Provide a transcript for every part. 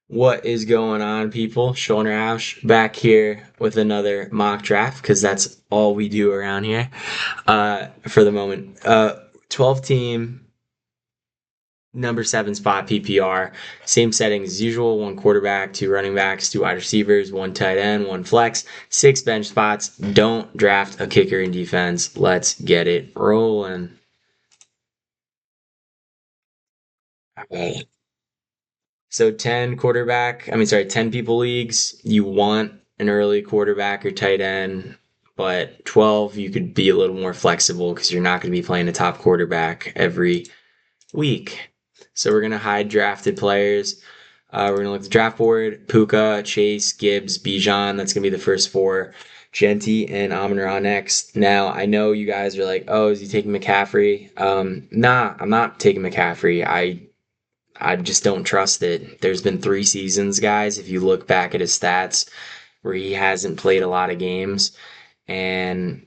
What is going on, people? Sean Roush back here with another mock draft because that's all we do around here for the moment. 12 team, number 7 spot PPR. Same settings as usual: one quarterback, two running backs, two wide receivers, one tight end, one flex, six bench spots. Don't draft a kicker in defense. Let's get it rolling. All right. So 10 people leagues, you want an early quarterback or tight end, but 12, you could be a little more flexible because you're not going to be playing a top quarterback every week. So we're going to hide drafted players. We're going to look at the draft board: Puka, Chase, Gibbs, Bijan. That's going to be the first four. Genti and Amon Ra next. Now, I know you guys are like, oh, is he taking McCaffrey? Nah, I'm not taking McCaffrey. I just don't trust it. There's been 3 seasons, guys, if you look back at his stats, where he hasn't played a lot of games. And,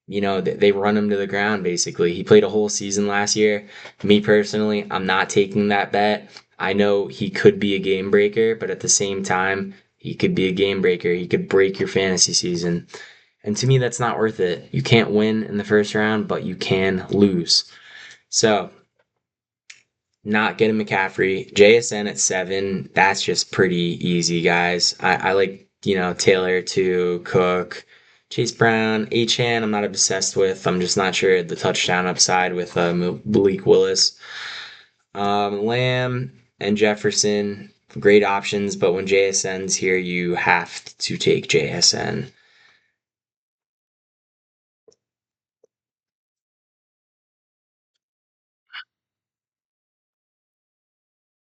they run him to the ground, basically. He played a whole season last year. Me personally, I'm not taking that bet. I know he could be a game breaker, but at the same time, he could be a game breaker. He could break your fantasy season. And to me, that's not worth it. You can't win in the first round, but you can lose. So not getting McCaffrey. JSN at 7. That's just pretty easy, guys. I like, Taylor to Cook. Chase Brown, Achan, I'm not obsessed with. I'm just not sure the touchdown upside with Malik Willis. Lamb and Jefferson, great options, but when JSN's here, you have to take JSN.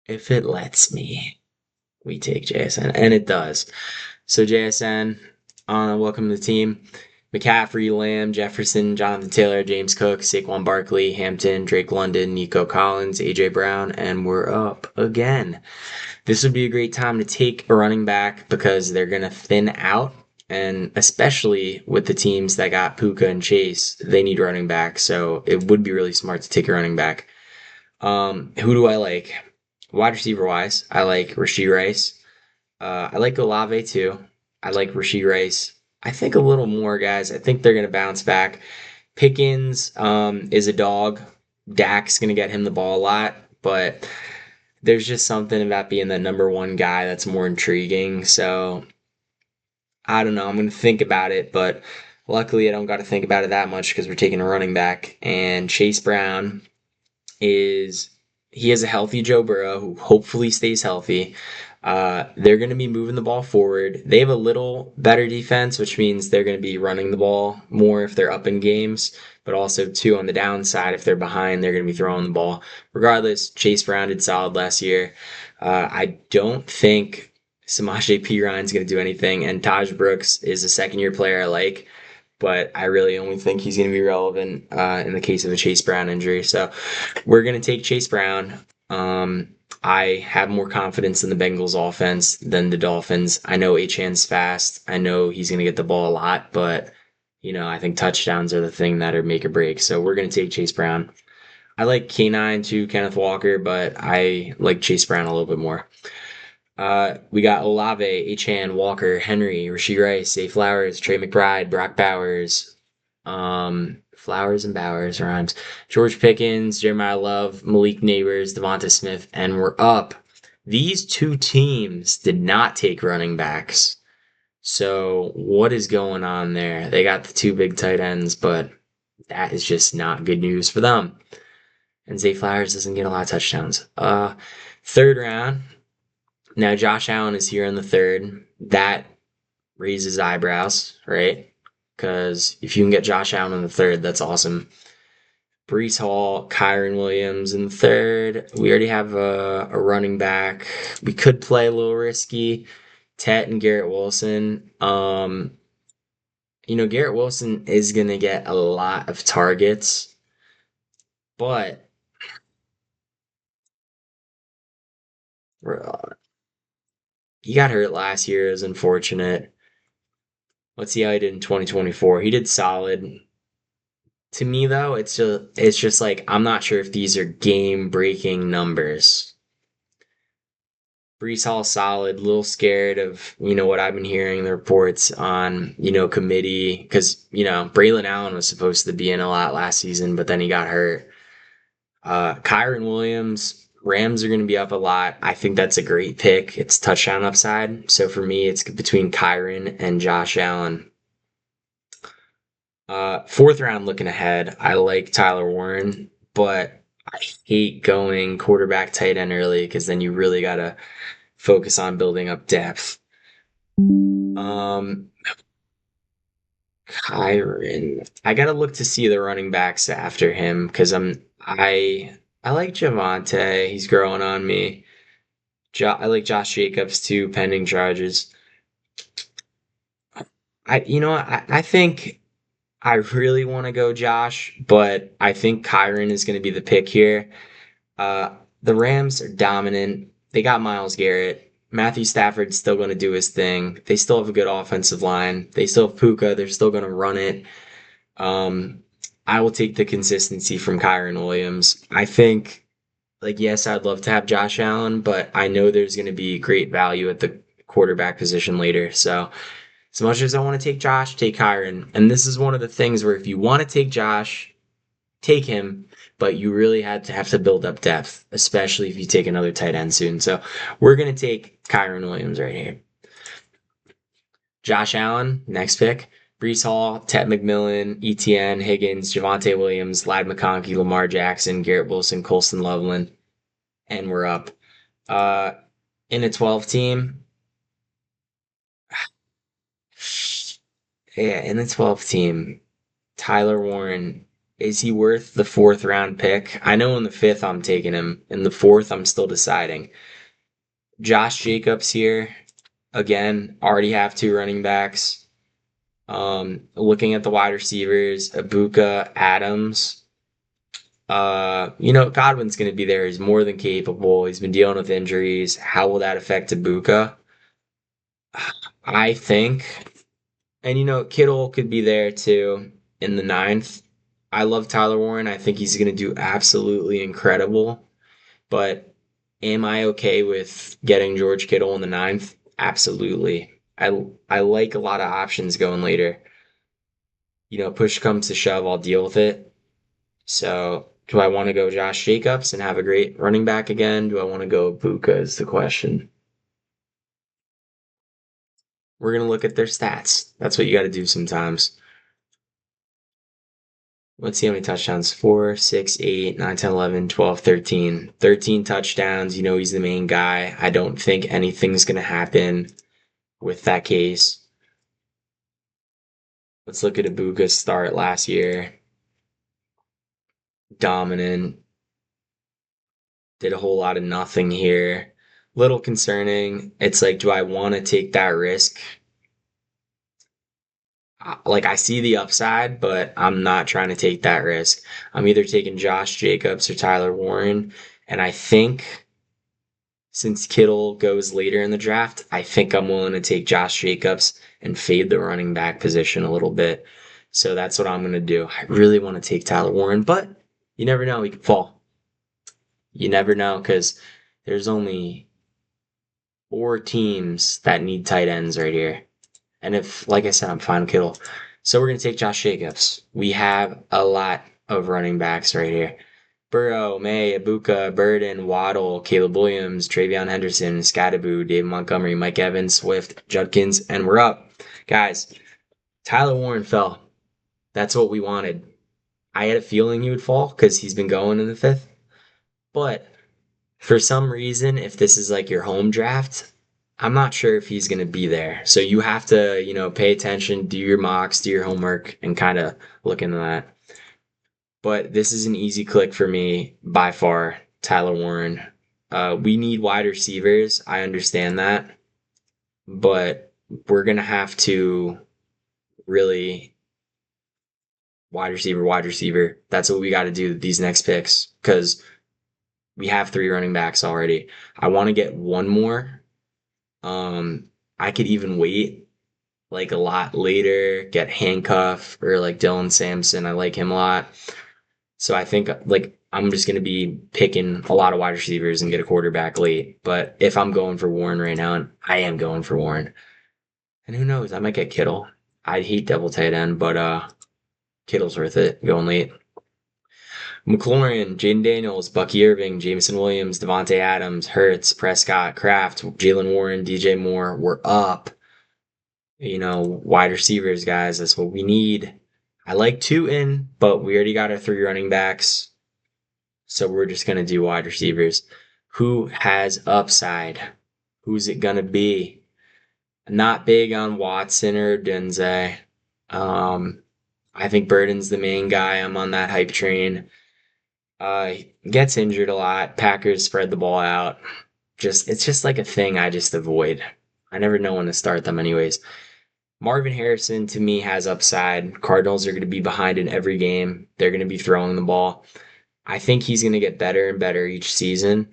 If it lets me, we take JSN, and it does. So JSN, welcome to the team. McCaffrey, Lamb, Jefferson, Jonathan Taylor, James Cook, Saquon Barkley, Hampton, Drake London, Nico Collins, AJ Brown, and we're up again. This would be a great time to take a running back because they're going to thin out, and especially with the teams that got Puka and Chase, they need running back, so it would be really smart to take a running back. Who do I like? Wide receiver wise, I like Rashee Rice. I like Olave too. I like Rashee Rice. I think a little more, guys. I think they're going to bounce back. Pickens is a dog. Dak's going to get him the ball a lot, but there's just something about being the number one guy that's more intriguing. So I don't know. I'm going to think about it, but luckily I don't got to think about it that much because we're taking a running back. And Chase Brown is he has a healthy Joe Burrow who hopefully stays healthy. They're going to be moving the ball forward. They have a little better defense, which means they're going to be running the ball more if they're up in games, but also, too, on the downside, if they're behind, they're going to be throwing the ball. Regardless, Chase Brown did solid last year. I don't think Samaje Perine going to do anything, and Taj Brooks is a second-year player I like, but I really only think he's going to be relevant in the case of a Chase Brown injury. So we're going to take Chase Brown. I have more confidence in the Bengals offense than the Dolphins. I know Achan's fast. I know he's going to get the ball a lot, but I think touchdowns are the thing that are make or break. So we're going to take Chase Brown. I like K9 too, Kenneth Walker, but I like Chase Brown a little bit more. We got Olave, Achan, Walker, Henry, Rashee Rice, Zay Flowers, Trey McBride, Brock Bowers, Flowers and Bowers rhymes. George Pickens, Jeremiah Love, Malik Neighbors, Devonta Smith, and we're up. These two teams did not take running backs. So what is going on there? They got the two big tight ends, but that is just not good news for them. And Zay Flowers doesn't get a lot of touchdowns. Third round. Now Josh Allen is here in the third. That raises eyebrows, right? Because if you can get Josh Allen in the third, that's awesome. Brees Hall, Kyron Williams in the third. We already have a running back. We could play a little risky. Tet and Garrett Wilson. Garrett Wilson is going to get a lot of targets, but he got hurt last year. It was unfortunate. Let's see how he did in 2024. He did solid. To me, though, it's just like I'm not sure if these are game breaking numbers. Brees Hall solid, a little scared of, what I've been hearing the reports on, committee, because, Braylon Allen was supposed to be in a lot last season, but then he got hurt. Kyron Williams, Rams are going to be up a lot. I think that's a great pick. It's touchdown upside. So for me, it's between Kyron and Josh Allen. Fourth round looking ahead, I like Tyler Warren, but I hate going quarterback tight end early because then you really got to focus on building up depth. Um, Kyron, I gotta look to see the running backs after him because I like Javante. He's growing on me. I like Josh Jacobs too, pending charges. I think I really want to go Josh, but I think Kyron is going to be the pick here. Uh, the Rams are dominant. They got Myles Garrett. Matthew Stafford's still going to do his thing. They still have a good offensive line. They still have Puka. They're still going to run it. Um, I will take the consistency from Kyron Williams. I think, like, yes, I'd love to have Josh Allen, but I know there's going to be great value at the quarterback position later. So, as much as I want to take Josh, take Kyron. And this is one of the things where if you want to take Josh, take him, but you really have to build up depth, especially if you take another tight end soon. So we're gonna take Kyron Williams right here. Josh Allen, next pick. Brees Hall, Ted McMillan, ETN, Higgins, Javante Williams, Lad McConkey, Lamar Jackson, Garrett Wilson, Colston Loveland, and we're up. Uh, in a 12 team, yeah, in the 12 team, Tyler Warren, is he worth the fourth round pick? I know in the fifth I'm taking him. In the fourth, I'm still deciding. Josh Jacobs here, again, already have two running backs. Looking at the wide receivers, Abuka, Adams. Godwin's going to be there. He's more than capable. He's been dealing with injuries. How will that affect Abuka? I think, and Kittle could be there too in the ninth. I love Tyler Warren. I think he's going to do absolutely incredible. But am I okay with getting George Kittle in the ninth? Absolutely. I like a lot of options going later. Push comes to shove, I'll deal with it. So, do I want to go Josh Jacobs and have a great running back again? Do I want to go Buka is the question. We're going to look at their stats. That's what you got to do sometimes. Let's see how many touchdowns. 4, 6, 8, 9, 10, 11, 12, 13. 13 touchdowns. He's the main guy. I don't think anything's going to happen with that case. Let's look at Ibuka's start last year. Dominant. Did a whole lot of nothing here. Little concerning. It's like, do I want to take that risk? Like, I see the upside, but I'm not trying to take that risk. I'm either taking Josh Jacobs or Tyler Warren. And I think since Kittle goes later in the draft, I think I'm willing to take Josh Jacobs and fade the running back position a little bit. So that's what I'm going to do. I really want to take Tyler Warren, but you never know. He could fall. You never know because there's only 4 teams that need tight ends right here. And if, like I said, I'm fine with Kittle. So we're going to take Josh Jacobs. We have a lot of running backs right here. Burrow, May, Ibuka, Burden, Waddle, Caleb Williams, Travion Henderson, Scattaboo, David Montgomery, Mike Evans, Swift, Judkins, and we're up. Guys, Tyler Warren fell. That's what we wanted. I had a feeling he would fall because he's been going in the fifth. But for some reason, if this is like your home draft, I'm not sure if he's going to be there. So you have to, pay attention, do your mocks, do your homework, and kind of look into that. But this is an easy click for me by far, Tyler Warren. We need wide receivers. I understand that. But we're going to have to really wide receiver, wide receiver. That's what we got to do these next picks because we have 3 running backs already. I want to get one more. I could even wait like a lot later, get Handcuff or like Dylan Sampson. I like him a lot. So I think like I'm just going to be picking a lot of wide receivers and get a quarterback late. But if I'm going for Warren right now, and I am going for Warren, and who knows, I might get Kittle. I hate double tight end, but Kittle's worth it going late. McLaurin, Jaden Daniels, Bucky Irving, Jameson Williams, Devontae Adams, Hurts, Prescott, Kraft, Jalen Warren, DJ Moore. We're up. Wide receivers, guys. That's what we need. I like Tootin, but we already got our 3 running backs. So we're just going to do wide receivers. Who has upside? Who's it going to be? Not big on Watson or Denze. I think Burden's the main guy. I'm on that hype train. Gets injured a lot. Packers spread the ball out. It's just like a thing I just avoid. I never know when to start them anyways. Marvin Harrison to me has upside. Cardinals are going to be behind in every game. They're going to be throwing the ball. I think he's going to get better and better each season.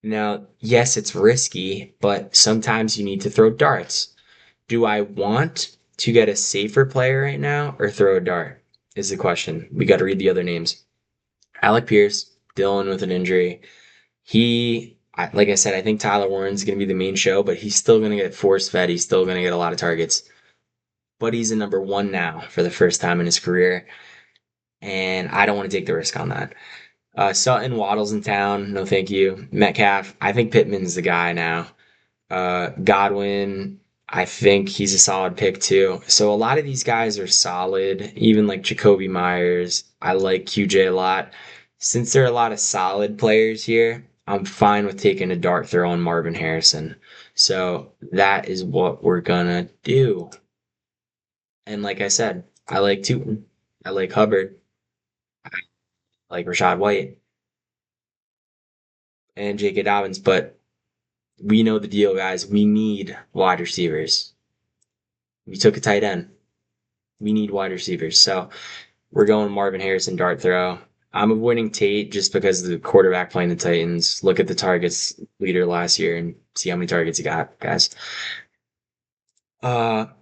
Now, yes, it's risky, but sometimes you need to throw darts. Do I want to get a safer player right now or throw a dart? Is the question. We got to read the other names. Alec Pierce, dealing with an injury. Like I said, I think Tyler Warren's going to be the main show, but he's still going to get force fed. He's still going to get a lot of targets. But he's a number 1 now for the first time in his career. And I don't want to take the risk on that. Sutton, Waddle's in town. No, thank you. Metcalf, I think Pittman's the guy now. Godwin, I think he's a solid pick too. So a lot of these guys are solid, even like Jacoby Myers. I like QJ a lot. Since there are a lot of solid players here, I'm fine with taking a dart throw on Marvin Harrison. So that is what we're gonna do. And like I said, I like Tootin. I like Hubbard. I like Rashad White and J.K. Dobbins, but we know the deal, guys. We need wide receivers. We took a tight end. We need wide receivers. So we're going Marvin Harrison dart throw. I'm avoiding Tate just because of the quarterback playing the Titans. Look at the targets leader last year and see how many targets he got, guys. Sam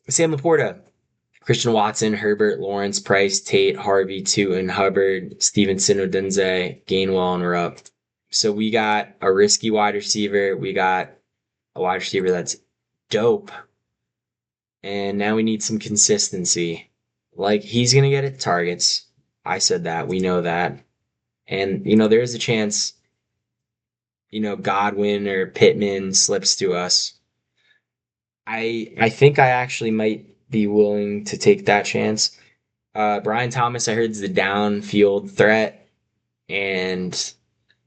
Laporta, Christian Watson, Herbert, Lawrence, Price, Tate, Harvey, Tootin, Hubbard, Stevenson, Odunze, Gainwell, and we're up. So we got a risky wide receiver. We got a wide receiver that's dope. And now we need some consistency. Like, he's going to get it targets. I said that. We know that. And, there is a chance, Godwin or Pittman slips to us. I think I actually might be willing to take that chance. Brian Thomas, I heard, is the downfield threat. And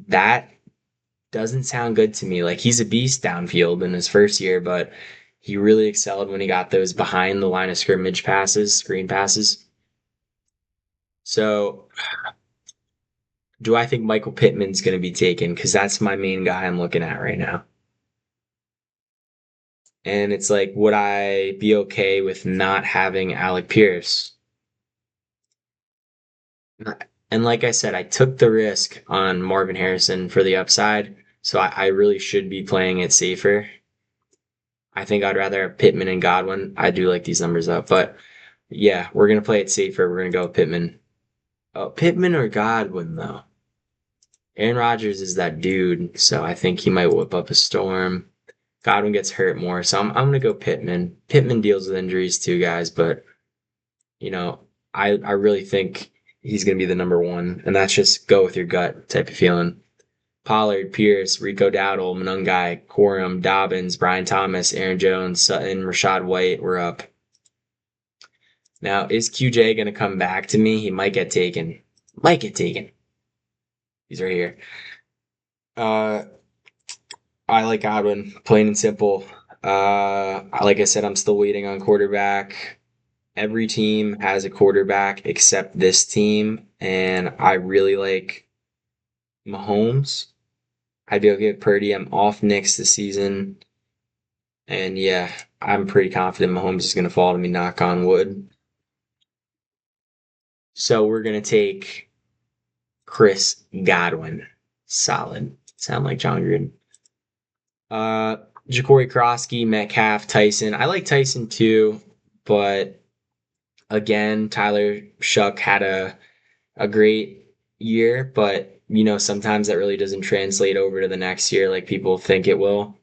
that doesn't sound good to me. Like, he's a beast downfield in his first year, but he really excelled when he got those behind the line of scrimmage passes, screen passes. So, do I think Michael Pittman's going to be taken? Because that's my main guy I'm looking at right now. And it's like, would I be okay with not having Alec Pierce? And like I said, I took the risk on Marvin Harrison for the upside, so I really should be playing it safer. I think I'd rather have Pittman and Godwin. I do like these numbers up, but yeah, we're gonna play it safer. We're gonna go with Pittman. Oh, Pittman or Godwin though. Aaron Rodgers is that dude, so I think he might whip up a storm. Godwin gets hurt more, so I'm gonna go Pittman. Pittman deals with injuries too, guys, but I really think he's gonna be the number 1, and that's just go with your gut type of feeling. Pollard, Pierce, Rico Dowdle, Monungai, Corum, Dobbins, Brian Thomas, Aaron Jones, Sutton, Rashad White, we're up. Now, is QJ going to come back to me? He might get taken. Might get taken. He's right here. I like Godwin, plain and simple. Like I said, I'm still waiting on quarterback. Every team has a quarterback except this team, and I really like Mahomes. I'd be okay with Purdy. I'm off Knicks this season. And yeah, I'm pretty confident Mahomes is going to fall to me, knock on wood. So we're going to take Chris Godwin. Solid. Sound like John Gruden. Ja'Cory Krosky, Metcalf, Tyson. I like Tyson too, but again, Tyler Shuck had a great year, but sometimes that really doesn't translate over to the next year like people think it will.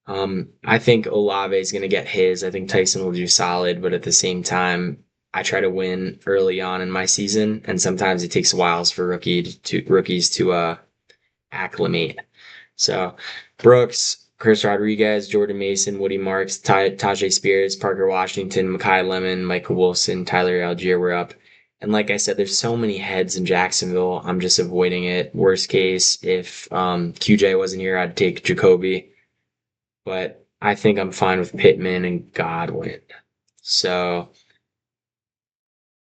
I think Olave is going to get his. I think Tyson will do solid, but at the same time, I try to win early on in my season, and sometimes it takes a while for rookies to acclimate. So, Brooks, Chris Rodriguez, Jordan Mason, Woody Marks, Tajay Spears, Parker Washington, Makai Lemon, Michael Wilson, Tyler Algier were up. And like I said, there's so many heads in Jacksonville. I'm just avoiding it. Worst case, if QJ wasn't here, I'd take Jacoby. But I think I'm fine with Pittman and Godwin. So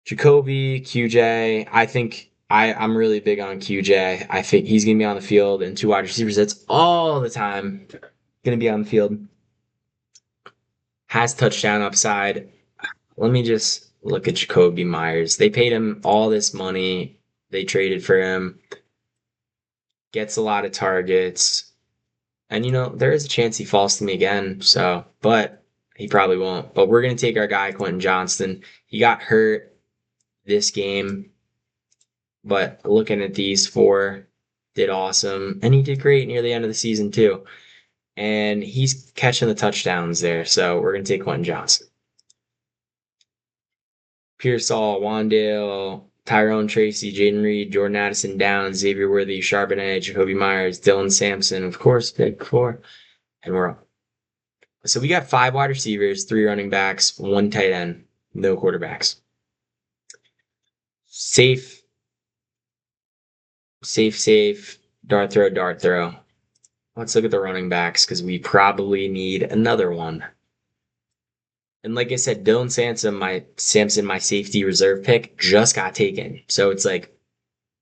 Jacoby, QJ, I think I'm really big on QJ. I think he's going to be on the field and two wide receivers. That's all the time going to be on the field. Has touchdown upside. Let me just look at Jacoby Myers. They paid him all this money. They traded for him. Gets a lot of targets. And there is a chance he falls to me again. So, but he probably won't. But we're going to take our guy, Quentin Johnston. He got hurt this game. But looking at these four, did awesome. And he did great near the end of the season, too. And he's catching the touchdowns there. So we're going to take Quentin Johnston. Pearsall, Wandale, Tyrone Tracy, Jaden Reed, Jordan Addison Downs, Xavier Worthy, Charbonnet, Jacoby Myers, Dylan Sampson, of course, pick four. And we're up. So we got 5 wide receivers, 3 running backs, 1 tight end, no quarterbacks. Safe, dart throw. Let's look at the running backs because we probably need another one. And like I said, Dylan Sampson, my safety reserve pick, just got taken. So it's like,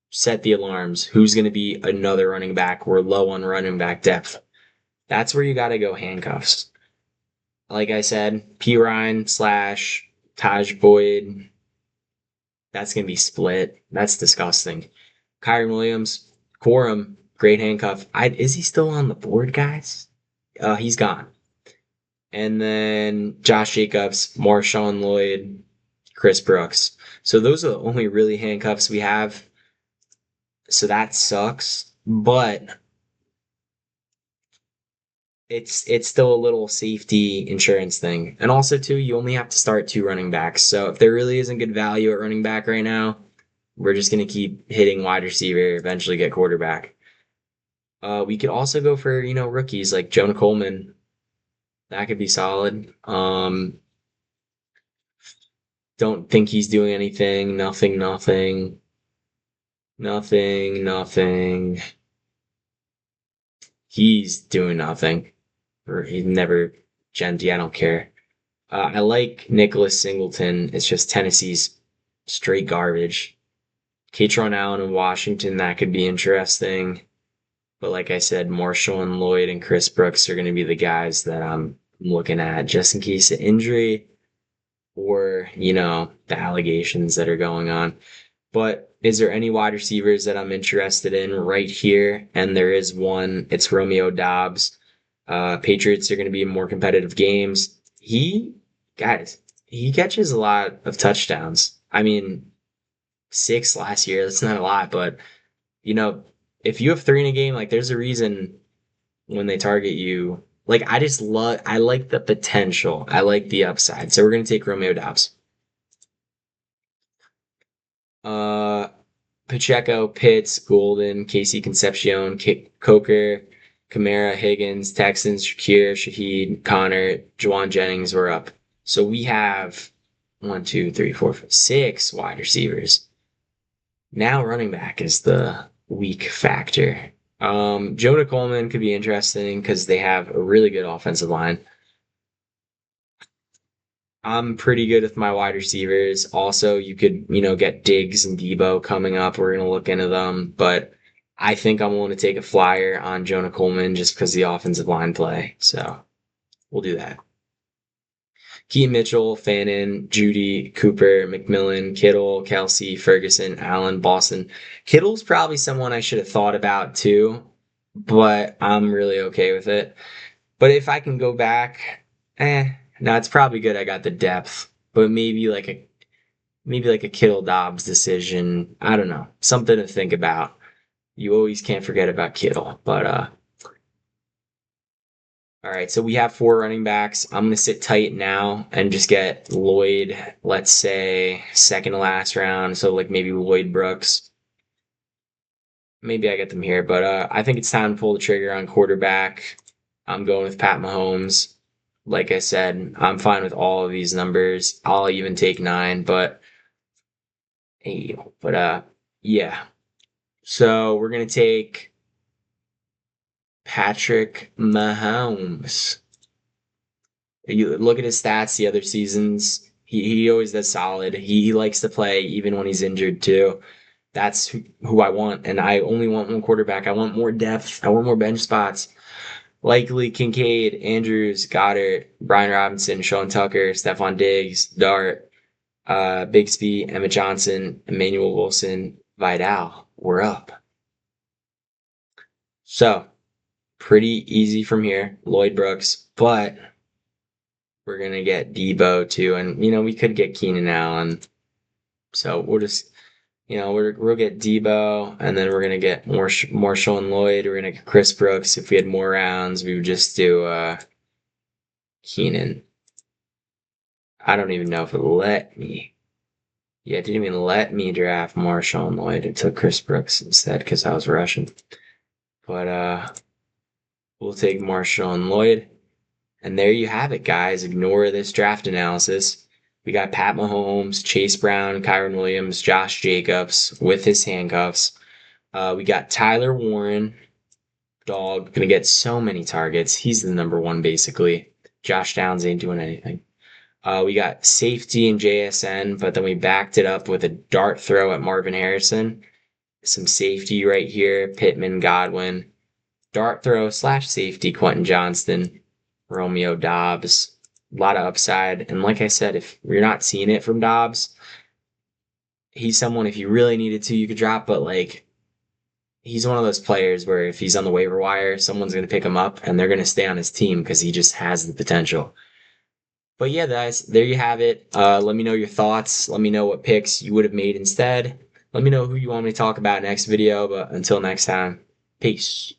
set the alarms. Who's going to be another running back? We're low on running back depth. That's where you got to go handcuffs. Like I said, P. Ryan / Taj Boyd. That's going to be split. That's disgusting. Kyren Williams, Corum, great handcuff. Is he still on the board, guys? He's gone. And then Josh Jacobs, Marshawn Lloyd, Chris Brooks. So those are the only really handcuffs we have. So that sucks. But it's still a little safety insurance thing. And also too, you only have to start 2 running backs. So if there really isn't good value at running back right now, we're just gonna keep hitting wide receiver, eventually get quarterback. We could also go for, rookies like Jonah Coleman. That could be solid. Don't think he's doing anything. Nothing. He's doing nothing. Or he's never genty. I don't care. I like Nicholas Singleton. It's just Tennessee's straight garbage. Katron Allen in Washington, that could be interesting. But like I said, Marshall and Lloyd and Chris Brooks are going to be the guys that I'm looking at just in case of injury or, the allegations that are going on. But is there any wide receivers that I'm interested in right here? And there is one. It's Romeo Doubs. Patriots are going to be in more competitive games. He catches a lot of touchdowns. I mean, 6 last year. That's not a lot, but if you have 3 in a game, like there's a reason when they target you. Like I like the potential. I like the upside. So we're gonna take Romeo Doubs. Uh, Pacheco, Pitts, Golden, Casey Concepcion, Coker, Kamara, Higgins, Texans, Shakir, Shaheed, Connor, Juwan Jennings were up. So we have 1, 2, 3, 4, 5, 6 wide receivers. Now running back is the weak factor. Jonah Coleman could be interesting because they have a really good offensive line. I'm pretty good with my wide receivers. Also, you could, get Diggs and Debo coming up. We're going to look into them. But I think I'm willing to take a flyer on Jonah Coleman just because the offensive line play. So we'll do that. Keaton Mitchell, Fannin, Judy, Cooper, McMillan, Kittle, Kelsey, Ferguson, Allen, Boston. Kittle's probably someone I should have thought about too, but I'm really okay with it. But if I can go back, no, it's probably good I got the depth, but maybe like maybe like a Kittle Dobbs decision. I don't know. Something to think about. You always can't forget about Kittle. But all right, so we have 4 running backs. I'm gonna sit tight now and just get Lloyd, let's say second to last round. So like maybe Lloyd Brooks. Maybe I get them here, but I think it's time to pull the trigger on quarterback. I'm going with Pat Mahomes. Like I said, I'm fine with all of these numbers. I'll even take 9, but hey, but yeah. So we're gonna take Patrick Mahomes. You look at his stats the other seasons. He always does solid. He likes to play even when he's injured too. That's who I want, and I only want one quarterback. I want more depth. I want more bench spots. Likely Kincaid, Andrews, Goddard, Brian Robinson, Sean Tucker, Stephon Diggs, Dart, Bigsby, Emmett Johnson, Emmanuel Wilson, Vidal. We're up. So pretty easy from here. Lloyd Brooks, but we're gonna get Debo too, and we could get Keenan Allen. So we'll just we'll get Debo, and then we're gonna get Marshall and Lloyd. We're gonna get Chris Brooks. If we had more rounds, we would just do Keenan. I don't even know if it let me. Yeah, it didn't even let me draft Marshall and Lloyd. It took Chris Brooks instead because I was rushing. But we'll take Marshall and Lloyd. And there you have it, guys. Ignore this draft analysis. We got Pat Mahomes, Chase Brown, Kyron Williams, Josh Jacobs with his handcuffs. We got Tyler Warren, dog, gonna get so many targets. He's the number one, basically. Josh Downs ain't doing anything. We got safety in JSN, but then we backed it up with a dart throw at Marvin Harrison. Some safety right here, Pittman, Godwin. Dart throw / safety, Quentin Johnston, Romeo Dobbs. A lot of upside. And like I said, if you're not seeing it from Dobbs, he's someone, if you really needed to, you could drop, but like, he's one of those players where if he's on the waiver wire, someone's going to pick him up and they're going to stay on his team because he just has the potential. But yeah, guys, there you have it. Let me know your thoughts. Let me know what picks you would have made instead. Let me know who you want me to talk about next video. But until next time, peace.